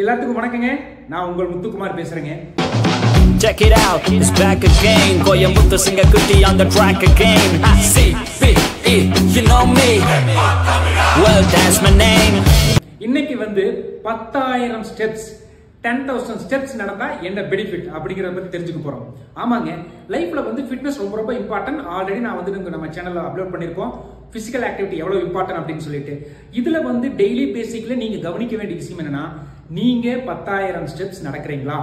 எல்லாத்துக்கும் வணக்கங்க. நான் உங்கள் முத்துக்குமார் பேசுறேங்க. Check it out, it's back again. Koyamuthu Singa Kutti on the track again. CBE, you know me. Well, that's my name. இன்னைக்கு வந்து 10,000 ஸ்டெப்ஸ் 10,000 ஸ்டெப்ஸ் நடந்தா என்ன பெனிஃபிட் அப்படிங்கறத பத்தி தெரிஞ்சுக்க போறோம். ஆமாங்க, லைஃப்ல வந்து ஃபிட்னஸ் ரொம்ப ரொம்ப இம்பார்ட்டன்ட். ஆல்ரெடி நான் வந்து நம்ம சேனல்ல அப்லோட் பண்ணிருக்கோம். பிசிக்கல் ஆக்டிவிட்டி எவ்வளவு இம்பார்ட்டன்ட் அப்படின்னு சொல்லிட்டு இதுல வந்து டெய்லி பேசிக்ல நீங்க கவனிக்க வேண்டிய விஷயம் என்னன்னா, நீங்க 10,000 ஸ்டெப்ஸ் நடக்கிறீங்களா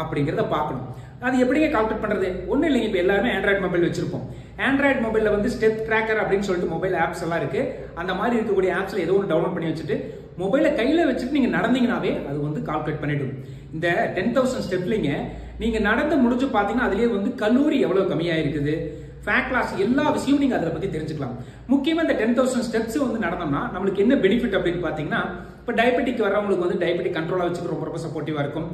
அப்படிங்கறத பார்க்கணும். அது எப்படிங்க கால்குலேட் பண்றது? ஒண்ணு இல்லைங்க. இப்ப எல்லாருமே ஆண்ட்ராய்டு மொபைல் வச்சிருப்போம். ஆண்ட்ராய்டு மொபைல்ல வந்து ஸ்டெப் ட்ராக்கர் அப்படின்னு சொல்லிட்டு மொபைல் ஆப்ஸ் எல்லாம் இருக்கு. அந்த மாதிரி இருக்கக்கூடிய ஆப்ஸ்ல ஏதோ ஒன்று டவுன்லோட் பண்ணி வச்சுட்டு மொபைலை கையில வச்சுட்டு நீங்க நடந்தீங்கன்னாவே அது வந்து கால்குலேட் பண்ணிடும். இந்த 10,000 ஸ்டெப்லிங்க நீங்க நடந்து முடிஞ்சு பாத்தீங்கன்னா அதுலயே வந்து கலோரி எவ்வளவு கம்மியா இருக்குது, ஃபேட் லாஸ், எல்லா விஷயமும் நீங்க அதை பத்தி தெரிஞ்சுக்கலாம். முக்கியமா இந்த 10,000 ஸ்டெப்ஸ் வந்து நடந்தோம்னா நம்மளுக்கு என்ன பெனிஃபிட் அப்படின்னு பாத்தீங்கன்னா, இப்ப டயபெட்டிக் வரவங்களுக்கு வந்து டயபெட்டிக் கண்ட்ரோலா வச்சுக்க ரொம்ப ரொம்ப சப்போர்ட்டிவா இருக்கும்.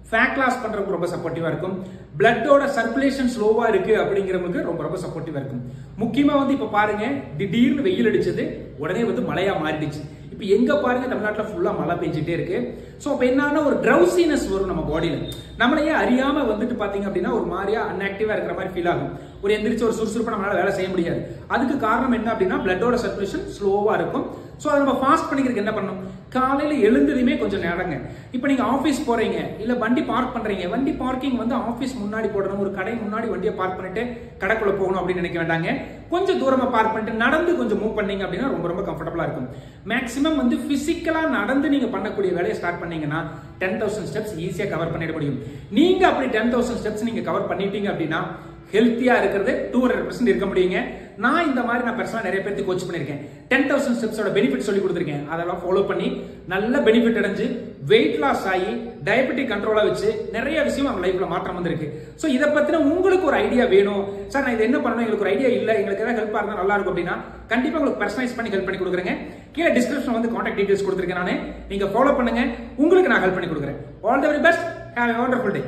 ஃபேட் லாஸ் பண்றதுக்கு ரொம்ப சப்போர்ட்டிவா இருக்கும். பிளட்டோட சர்க்குலேஷன் ஸ்லோவா இருக்கு அப்படிங்கிறவங்களுக்கு ரொம்ப ரொம்ப சப்போர்ட்டிவா இருக்கும். முக்கியமா வந்து இப்ப பாருங்க, திடீர்னு வெயில் அடிச்சது உடனே வந்து மழையா மாறிடுச்சு. இப்ப எங்க பாருங்க தமிழ்நாட்டுல ஃபுல்லா மழை பெஞ்சிட்டே இருக்கு. சோ அப்ப என்னன்னா ஒரு ட்ரௌசினஸ் வரும் நம்ம பாடியில. நம்மளையே அறியாம வந்துட்டு பாத்தீங்க அப்படின்னா ஒரு மாதிரியா அன்ஆக்டிவா இருக்கிற மாதிரி ஃபீல் ஆகும். ஒரு எந்திரிச்சு ஒரு சுறுசுறுப்பா நம்மளால வேலை செய்ய முடியாது. அதுக்கு காரணம் என்ன அப்படின்னா பிளட்டோட சர்க்குலேஷன் ஸ்லோவா இருக்கும். சோ அதை நம்ம ஃபாஸ்ட் பண்ணிக்கிறதுக்கு என்ன பண்ணணும்? காலையில எழுந்ததுமே கொஞ்சம் நடங்க. இப்ப நீங்க ஆபீஸ் போறீங்க, இல்ல வண்டி பார்க் பண்றீங்க. வண்டி பார்க்கிங் வந்து ஆபீஸ் முன்னாடி போடணும். ஒரு கடை முன்னாடி வண்டியை பார்க் பண்ணிட்டு கடைக்குள்ள போகணும் அப்படின்னு நினைக்க வேண்டாங்க. கொஞ்சம் தூரமா பார்க் பண்ணிட்டு நடந்து கொஞ்சம் மூவ் பண்ணீங்க அப்படின்னா ரொம்ப ரொம்ப கம்ஃபர்டபுளா இருக்கும். மேக்ஸிமம் வந்து பிசிக்கலா நடந்து நீங்க பண்ணக்கூடிய வேலையை ஸ்டார்ட் பண்ணீங்கன்னா 10,000 ஸ்டெப்ஸ் ஈஸியா கவர் பண்ணிட முடியும். நீங்க அப்படி 10,000 ஸ்டெப்ஸ் நீங்க கவர் பண்ணிட்டீங்க அப்படின்னா ஹெல்த்தியா இருக்கிறது 200% இருக்க முடியுங்க. நான் இந்த மாதிரி பர்சனலா நிறைய பேருக்கு கோச் பண்ணிருக்கேன். 10,000 ஸ்டெப்ஸோட பெனிஃபிட் சொல்லி கொடுத்திருக்கேன். அதெல்லாம் ஃபாலோ பண்ணி நல்ல பெனிஃபிட் அடைஞ்சு வெயிட் லாஸ் ஆகி டயபெட்டிக் கண்ட்ரோலா வச்சு நிறைய விஷயம் அவங்க லைஃப்ல மாற்றம் வந்திருக்கு. சோ இத பத்தின உங்களுக்கு ஒரு ஐடியா வேணும் சார், நான் இது என்ன பண்ணணும், எங்களுக்கு ஒரு ஐடியா இல்ல, எங்களுக்கு ஏதாவது ஹெல்ப்பா இருந்தா நல்லா இருக்கும் அப்படின்னா கண்டிப்பா உங்களுக்கு பர்சனலைஸ் பண்ணி ஹெல்ப் பண்ணி கொடுக்குறேங்க. கீழே டிஸ்கிரிப்ஷன் வந்து கான்டாக்ட் டீடைல்ஸ் கொடுத்திருக்கேன். நானே நீங்க ஃபாலோ பண்ணுங்க, உங்களுக்கு நான் ஹெல்ப் பண்ணி கொடுக்குறேன். All the very best. Have a wonderful day.